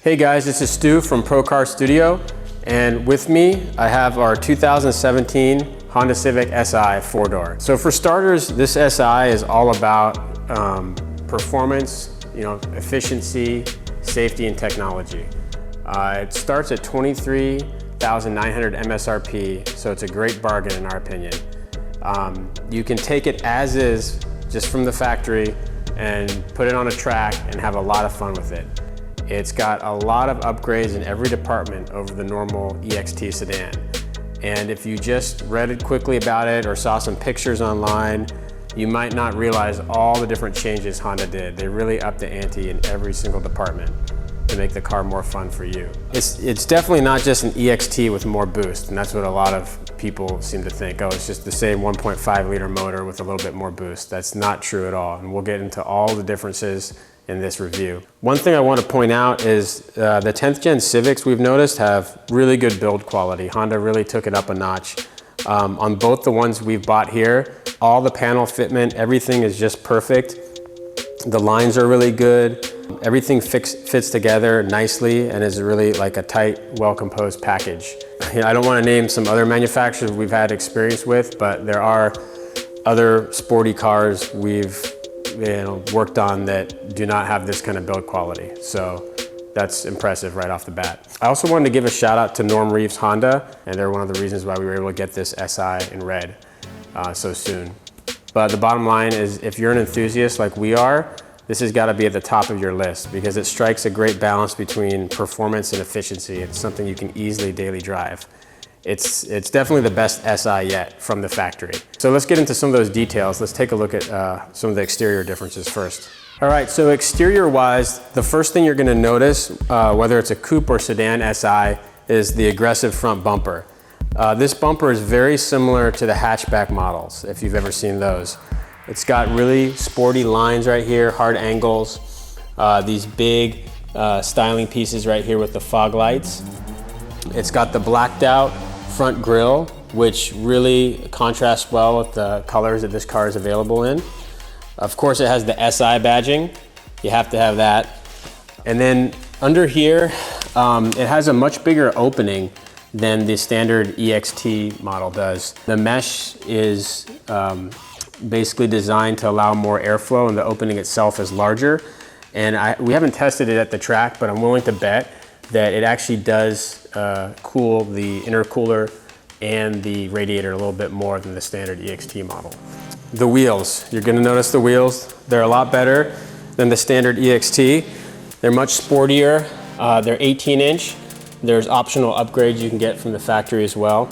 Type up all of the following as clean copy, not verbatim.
Hey guys, this is Stu from Pro Car Studio, and with me I have our 2017 Honda Civic Si 4-door. So for starters, this Si is all about performance, efficiency, safety, and technology. It starts at $23,900 MSRP, so it's a great bargain in our opinion. You can take it as is, just from the factory, and put it on a track and have a lot of fun with it. It's got a lot of upgrades in every department over the normal EXT sedan. And if you just read it quickly about it or saw some pictures online, you might not realize all the different changes Honda did. They really upped the ante in every single department to make the car more fun for you. It's definitely not just an EXT with more boost, and that's what a lot of people seem to think. Oh, it's just the same 1.5 liter motor with a little bit more boost. That's not true at all, and we'll get into all the differences in this review. One thing I want to point out is the 10th gen Civics we've noticed have really good build quality. Honda really took it up a notch. On both the ones we've bought here, all the panel fitment, everything is just perfect. The lines are really good. Everything fits together nicely and is really like a tight, well-composed package. I don't want to name some other manufacturers we've had experience with, but there are other sporty cars we've worked on that do not have this kind of build quality. So that's impressive right off the bat. I also wanted to give a shout out to Norm Reeves Honda, and they're one of the reasons why we were able to get this Si in red so soon. But the bottom line is, if you're an enthusiast like we are, this has got to be at the top of your list because it strikes a great balance between performance and efficiency. It's something you can easily daily drive. It's definitely the best Si yet from the factory. So let's get into some of those details. Let's take a look at some of the exterior differences first. All right, so exterior-wise, the first thing you're going to notice, whether it's a coupe or sedan Si, is the aggressive front bumper. This bumper is very similar to the hatchback models, if you've ever seen those. It's got really sporty lines right here, hard angles, these big styling pieces right here with the fog lights. It's got the blacked out front grille, which really contrasts well with the colors that this car is available in. Of course, it has the Si badging. You have to have that. And then under here, it has a much bigger opening than the standard EXT model does. The mesh is basically designed to allow more airflow, and the opening itself is larger. And we haven't tested it at the track, but I'm willing to bet that it actually does cool the intercooler and the radiator a little bit more than the standard EXT model. The wheels, you're gonna notice the wheels, they're a lot better than the standard EXT. They're much sportier, they're 18-inch. There's optional upgrades you can get from the factory as well.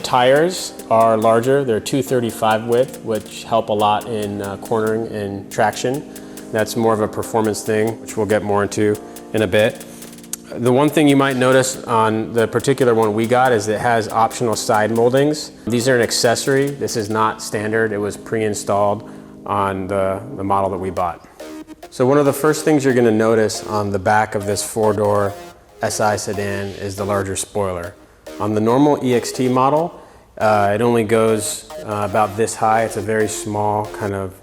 Tires are larger, they're 235 width, which help a lot in cornering and traction. That's more of a performance thing, which we'll get more into in a bit. The one thing you might notice on the particular one we got is it has optional side moldings. These are an accessory. This is not standard. It was pre-installed on the model that we bought. So one of the first things you're going to notice on the back of this 4-door Si sedan is the larger spoiler. On the normal EXT model, it only goes about this high. It's a very small kind of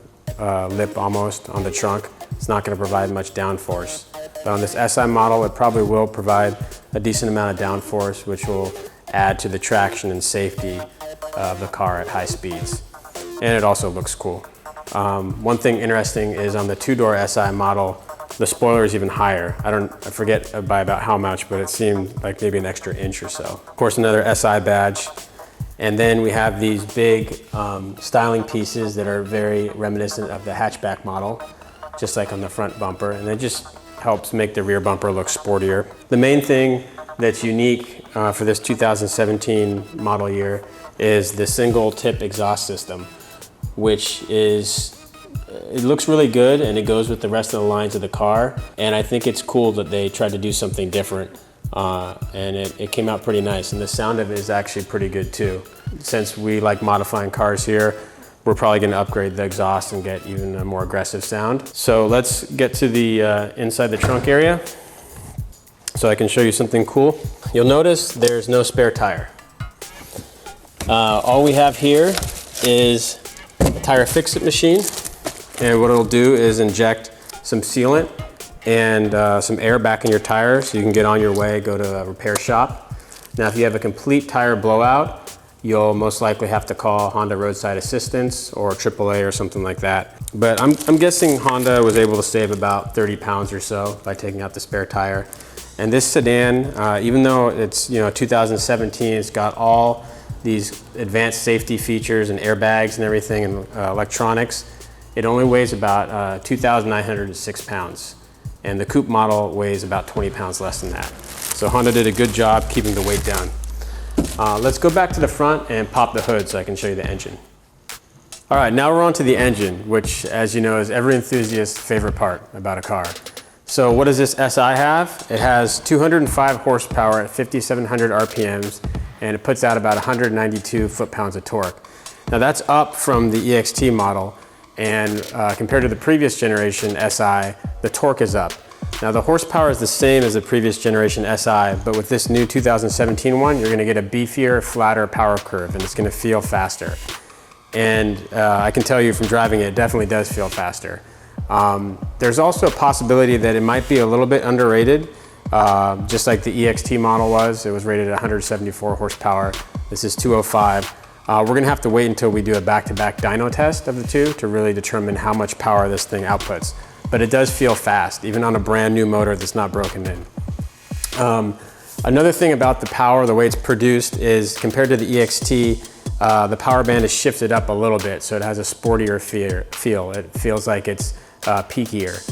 lip almost on the trunk. It's not going to provide much downforce. But on this Si model, it probably will provide a decent amount of downforce, which will add to the traction and safety of the car at high speeds. And it also looks cool. One thing interesting is on the 2-door Si model, the spoiler is even higher. I forget by about how much, but it seemed like maybe an extra inch or so. Of course, another Si badge. And then we have these big styling pieces that are very reminiscent of the hatchback model, just like on the front bumper. And it just helps make the rear bumper look sportier. The main thing that's unique for this 2017 model year is the single tip exhaust system, which it looks really good and it goes with the rest of the lines of the car. And I think it's cool that they tried to do something different and it came out pretty nice. And the sound of it is actually pretty good too. Since we like modifying cars here, we're probably going to upgrade the exhaust and get even a more aggressive sound. So let's get to the inside the trunk area so I can show you something cool. You'll notice there's no spare tire. All we have here is a tire fix-it machine, and what it'll do is inject some sealant and some air back in your tire so you can get on your way, go to a repair shop. Now, if you have a complete tire blowout, you'll most likely have to call Honda roadside assistance or AAA or something like that. But I'm guessing Honda was able to save about 30 pounds or so by taking out the spare tire. And this sedan, even though it's 2017, it's got all these advanced safety features and airbags and everything and electronics. It only weighs about 2,906 pounds. And the coupe model weighs about 20 pounds less than that. So Honda did a good job keeping the weight down. Let's go back to the front and pop the hood so I can show you the engine. All right, now we're on to the engine, which, as you know, is every enthusiast's favorite part about a car. So what does this SI have? It has 205 horsepower at 5,700 RPMs, and it puts out about 192 foot-pounds of torque. Now that's up from the EXT model, and compared to the previous generation SI, the torque is up. Now the horsepower is the same as the previous generation SI, but with this new 2017 one, you're gonna get a beefier, flatter power curve, and it's gonna feel faster. And I can tell you from driving it definitely does feel faster. There's also a possibility that it might be a little bit underrated, just like the EXT model was. It was rated at 174 horsepower. This is 205. We're gonna have to wait until we do a back-to-back dyno test of the two to really determine how much power this thing outputs. But it does feel fast, even on a brand new motor that's not broken in. Another thing about the power, the way it's produced, is compared to the EXT, the power band is shifted up a little bit, so it has a sportier feel. It feels like it's peakier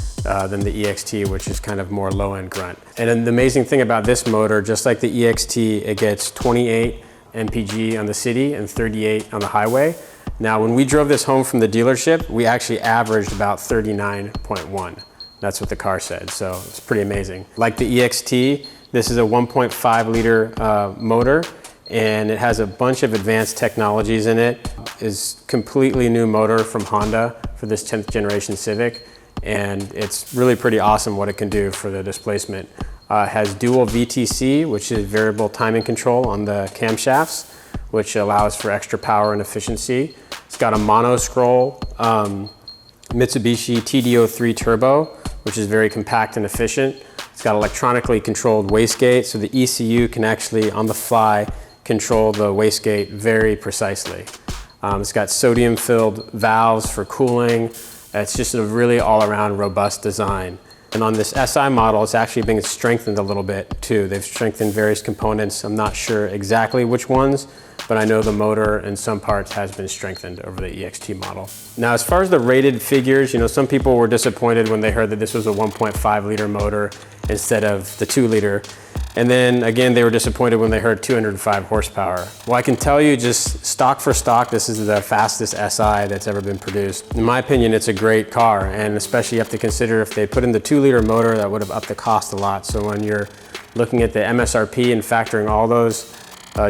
than the EXT, which is kind of more low-end grunt. And then the amazing thing about this motor, just like the EXT, it gets 28 mpg on the city and 38 on the highway. Now, when we drove this home from the dealership, we actually averaged about 39.1. That's what the car said, so it's pretty amazing. Like the EXT, this is a 1.5 liter motor, and it has a bunch of advanced technologies in it. It's completely new motor from Honda for this 10th generation Civic, and it's really pretty awesome what it can do for the displacement. It has dual VTC, which is variable timing control on the camshafts, which allows for extra power and efficiency. It's got a mono scroll Mitsubishi TD03 turbo, which is very compact and efficient. It's got electronically controlled wastegate, so the ECU can actually, on the fly, control the wastegate very precisely. It's got sodium-filled valves for cooling. It's just a really all-around robust design. And on this SI model, it's actually being strengthened a little bit too. They've strengthened various components. I'm not sure exactly which ones, but I know the motor in some parts has been strengthened over the EXT model. Now, as far as the rated figures, some people were disappointed when they heard that this was a 1.5 liter motor instead of the 2 liter. And then again, they were disappointed when they heard 205 horsepower. Well, I can tell you just stock for stock, this is the fastest SI that's ever been produced. In my opinion, it's a great car, and especially you have to consider if they put in the 2 liter motor, that would have upped the cost a lot. So when you're looking at the MSRP and factoring all those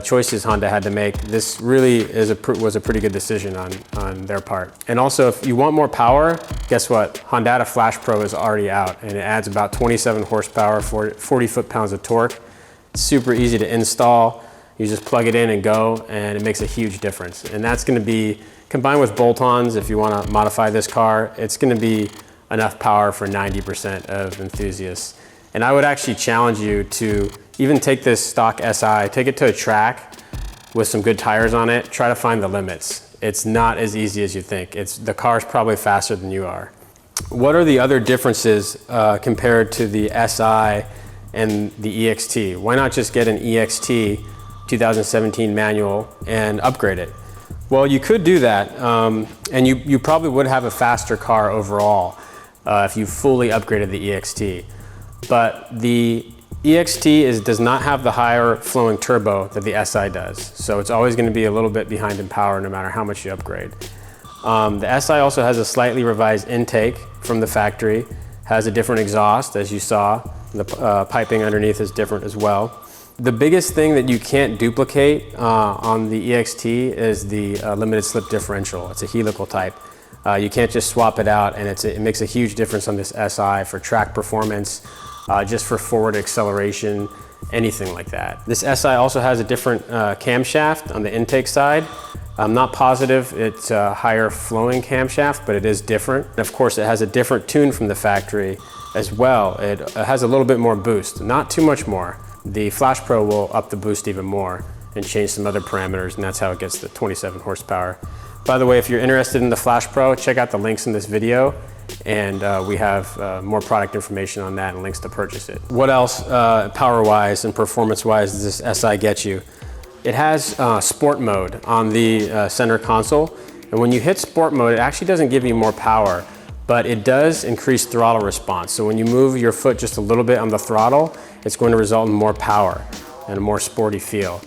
choices Honda had to make, this really was a pretty good decision on their part. And also, if you want more power, guess what? Honda Flash Pro is already out, and it adds about 27 horsepower, 40 foot-pounds of torque. It's super easy to install. You just plug it in and go, and it makes a huge difference. And that's gonna be, combined with bolt-ons, if you wanna modify this car, it's gonna be enough power for 90% of enthusiasts. And I would actually challenge you to even take this stock SI, take it to a track with some good tires on it, try to find the limits. It's not as easy as you think. The car's probably faster than you are. What are the other differences compared to the SI and the EXT? Why not just get an EXT 2017 manual and upgrade it? Well, you could do that, and you probably would have a faster car overall if you fully upgraded the EXT. But the EXT does not have the higher flowing turbo that the SI does. So it's always going to be a little bit behind in power no matter how much you upgrade. The SI also has a slightly revised intake from the factory, has a different exhaust as you saw. The piping underneath is different as well. The biggest thing that you can't duplicate on the EXT is the limited slip differential. It's a helical type. You can't just swap it out, and it makes a huge difference on this SI for track performance, just for forward acceleration, anything like that. This SI also has a different camshaft on the intake side. I'm not positive it's a higher flowing camshaft, but it is different. And of course, it has a different tune from the factory as well. It has a little bit more boost, not too much more. The Flash Pro will up the boost even more and change some other parameters, and that's how it gets the 27 horsepower. By the way, if you're interested in the Flash Pro, check out the links in this video, and we have more product information on that and links to purchase it. What else, power-wise and performance-wise, does this SI get you? It has sport mode on the center console, and when you hit sport mode, it actually doesn't give you more power, but it does increase throttle response. So when you move your foot just a little bit on the throttle, it's going to result in more power and a more sporty feel.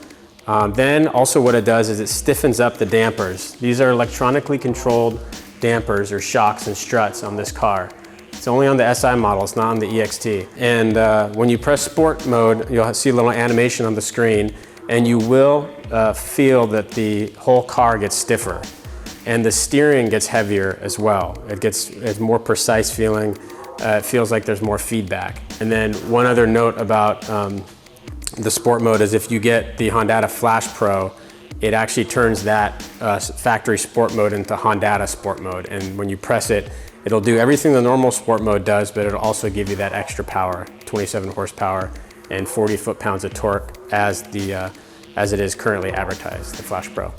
Then also what it does is it stiffens up the dampers. These are electronically controlled dampers or shocks and struts on this car. It's only on the SI model, it's not on the EXT. And when you press sport mode, you'll see a little animation on the screen, and you will feel that the whole car gets stiffer. And the steering gets heavier as well. It's more precise feeling. It feels like there's more feedback. And then one other note about the sport mode is if you get the Honda Flash Pro, it actually turns that factory sport mode into Honda sport mode. And when you press it, it'll do everything the normal sport mode does, but it'll also give you that extra power, 27 horsepower and 40 foot-pounds of torque as it is currently advertised, the Flash Pro.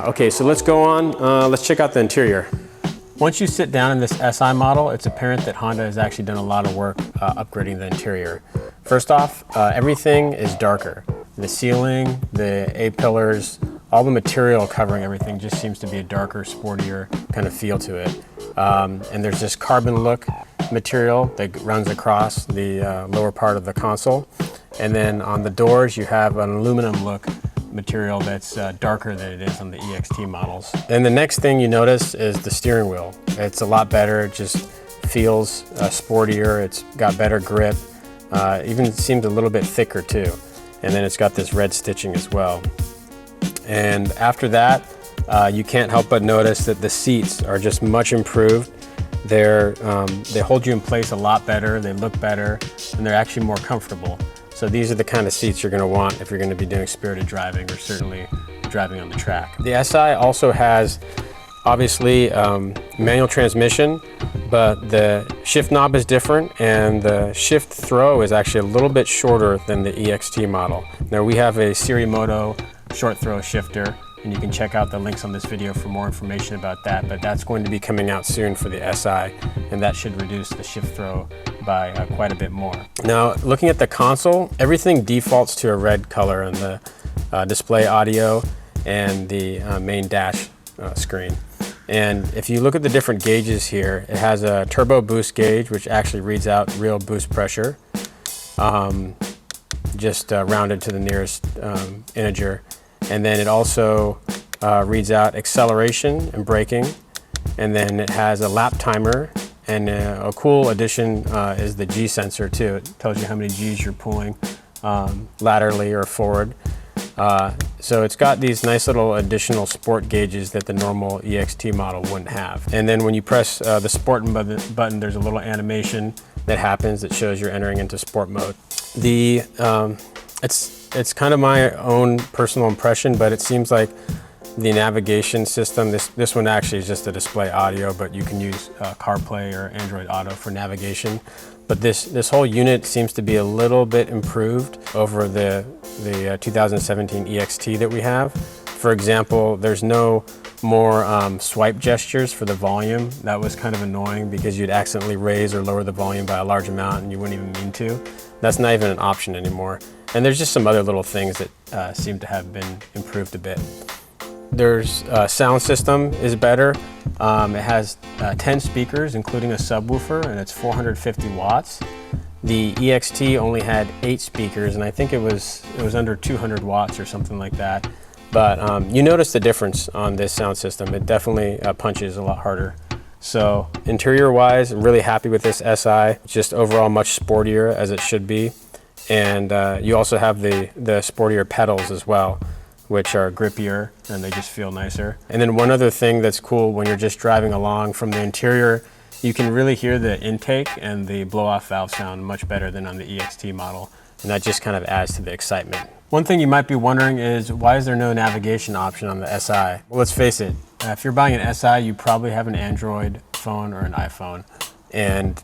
Okay, so let's go on. Let's check out the interior. Once you sit down in this SI model, it's apparent that Honda has actually done a lot of work upgrading the interior. First off, everything is darker. The ceiling, the A-pillars, all the material covering everything just seems to be a darker, sportier kind of feel to it. And there's this carbon look material that runs across the lower part of the console. And then on the doors, you have an aluminum look material that's darker than it is on the EXT models. And the next thing you notice is the steering wheel. It's a lot better, it just feels sportier, it's got better grip, even seems a little bit thicker too. And then it's got this red stitching as well. And after that, you can't help but notice that the seats are just much improved. They hold you in place a lot better, they look better, and they're actually more comfortable. So these are the kind of seats you're going to want if you're going to be doing spirited driving or certainly driving on the track. The SI also has obviously manual transmission, but the shift knob is different and the shift throw is actually a little bit shorter than the EXT model. Now we have a Serimoto short throw shifter, and you can check out the links on this video for more information about that, but that's going to be coming out soon for the SI, and that should reduce the shift throw by quite a bit more. Now, looking at the console, everything defaults to a red color in the display audio and the main dash screen. And if you look at the different gauges here, it has a turbo boost gauge, which actually reads out real boost pressure, just rounded to the nearest integer. And then it also reads out acceleration and braking. And then it has a lap timer. And a cool addition is the G sensor too. It tells you how many G's you're pulling laterally or forward. So it's got these nice little additional sport gauges that the normal EXT model wouldn't have. And then when you press the sport button, there's a little animation that happens that shows you're entering into sport mode. It's kind of my own personal impression, but it seems like the navigation system, this one actually is just a display audio, but you can use CarPlay or Android Auto for navigation. But this whole unit seems to be a little bit improved over the 2017 EXT that we have. For example, there's no more swipe gestures for the volume. That was kind of annoying because you'd accidentally raise or lower the volume by a large amount and you wouldn't even mean to. That's not even an option anymore. And there's just some other little things that seem to have been improved a bit. There's sound system is better. It has 10 speakers, including a subwoofer, and it's 450 watts. The EXT only had 8 speakers, and I think it was under 200 watts or something like that. But you notice the difference on this sound system. It definitely punches a lot harder. So interior-wise, I'm really happy with this SI. Just overall much sportier as it should be. And you also have the sportier pedals as well, which are grippier and they just feel nicer. And then one other thing that's cool when you're just driving along from the interior, you can really hear the intake and the blow-off valve sound much better than on the EXT model. And that just kind of adds to the excitement One thing you might be wondering is, why is there no navigation option on the SI? Well, let's face it, if you're buying an SI, you probably have an Android phone or an iPhone. And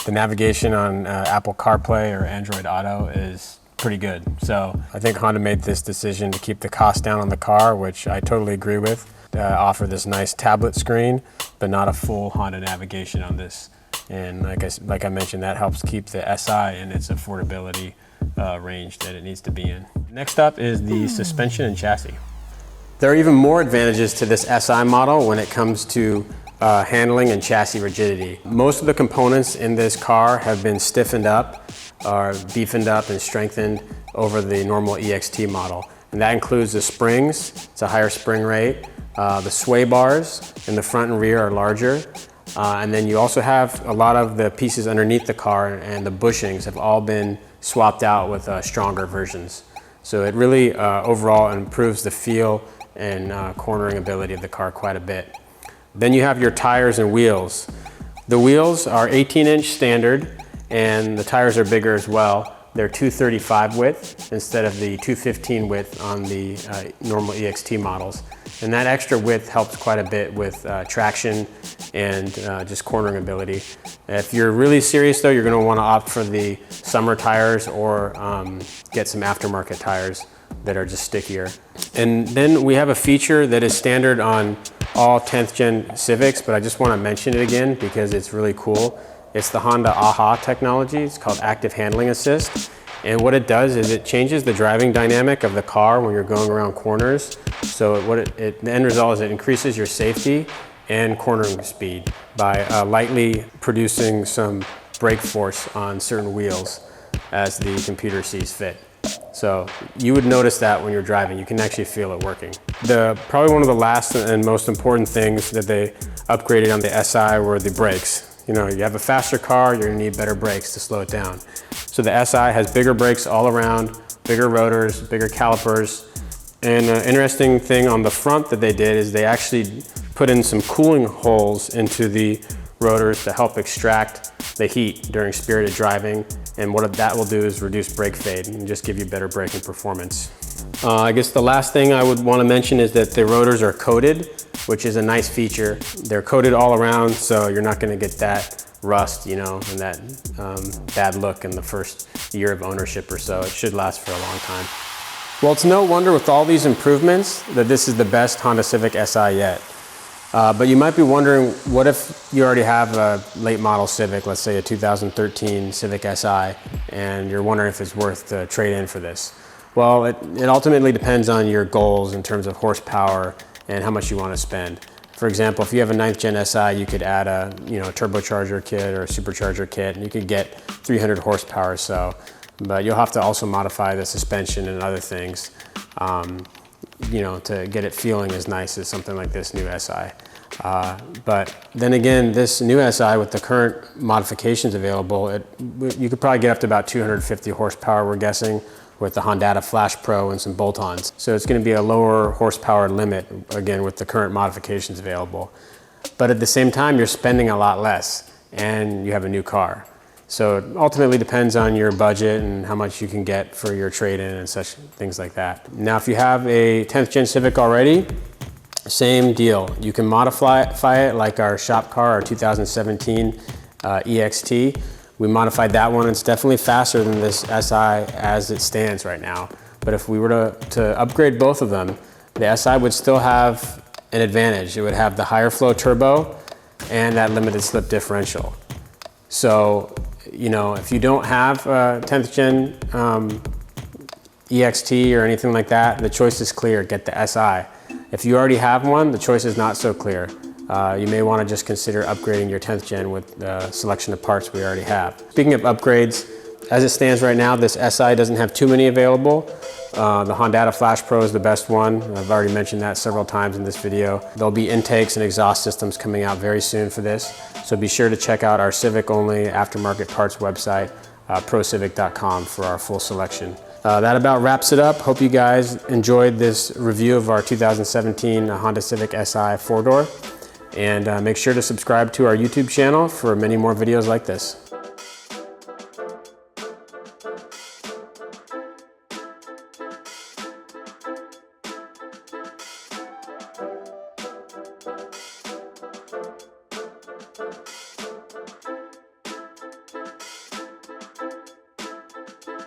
the navigation on Apple CarPlay or Android Auto is pretty good. So I think Honda made this decision to keep the cost down on the car, which I totally agree with. Offer this nice tablet screen, but not a full Honda navigation on this. And like I mentioned, that helps keep the SI in its affordability range that it needs to be in. Next up is the suspension and chassis. There are even more advantages to this SI model when it comes to handling and chassis rigidity. Most of the components in this car have been stiffened up or beefened up and strengthened over the normal EXT model. And that includes the springs, it's a higher spring rate. The sway bars in the front and rear are larger. And then you also have a lot of the pieces underneath the car, and the bushings have all been swapped out with stronger versions. So it really overall improves the feel and cornering ability of the car quite a bit. Then you have your tires and wheels. The wheels are 18-inch standard, and the tires are bigger as well. They're 235 width instead of the 215 width on the normal EXT models. And that extra width helps quite a bit with traction and just cornering ability. If you're really serious though, you're gonna wanna opt for the summer tires or get some aftermarket tires that are just stickier. And then we have a feature that is standard on all 10th gen Civics, but I just wanna mention it again because it's really cool. It's the Honda AHA technology. It's called Active Handling Assist. And what it does is it changes the driving dynamic of the car when you're going around corners. So the end result is it increases your safety and cornering speed by lightly producing some brake force on certain wheels as the computer sees fit. So you would notice that when you're driving, you can actually feel it working. Probably one of the last and most important things that they upgraded on the SI were the brakes. You know, you have a faster car, you're gonna need better brakes to slow it down. So the SI has bigger brakes all around, bigger rotors, bigger calipers. And an interesting thing on the front that they did is they actually put in some cooling holes into the rotors to help extract the heat during spirited driving. And what that will do is reduce brake fade and just give you better braking performance. I guess the last thing I would want to mention is that the rotors are coated, which is a nice feature. They're coated all around, so you're not going to get that rust, you know, and that bad look in the first year of ownership or so. It should last for a long time. Well, it's no wonder with all these improvements that this is the best Honda Civic Si yet. But you might be wondering, what if you already have a late model Civic, let's say a 2013 Civic Si, and you're wondering if it's worth to trade in for this? Well, it ultimately depends on your goals in terms of horsepower and how much you want to spend. For example, if you have a 9th gen Si, you could add a turbocharger kit or a supercharger kit, and you could get 300 horsepower or so. But you'll have to also modify the suspension and other things, to get it feeling as nice as something like this new Si. But then again, this new Si with the current modifications available, you could probably get up to about 250 horsepower, we're guessing, with the Honda Flash Pro and some bolt-ons. So it's going to be a lower horsepower limit, again, with the current modifications available. But at the same time, you're spending a lot less, and you have a new car. So it ultimately depends on your budget and how much you can get for your trade-in and such things like that. Now, if you have a 10th gen Civic already, same deal. You can modify it like our shop car, our 2017 EXT. We modified that one. It's definitely faster than this Si as it stands right now. But if we were to upgrade both of them, the Si would still have an advantage. It would have the higher flow turbo and that limited slip differential. So, if you don't have a 10th gen EXT or anything like that, the choice is clear, get the Si. If you already have one, the choice is not so clear. You may want to just consider upgrading your 10th gen with the selection of parts we already have. Speaking of upgrades, as it stands right now, this Si doesn't have too many available. The Honda Flash Pro is the best one. I've already mentioned that several times in this video. There'll be intakes and exhaust systems coming out very soon for this. So be sure to check out our Civic-only aftermarket parts website, procivic.com, for our full selection. That about wraps it up. Hope you guys enjoyed this review of our 2017 Honda Civic Si 4-door. And make sure to subscribe to our YouTube channel for many more videos like this. it.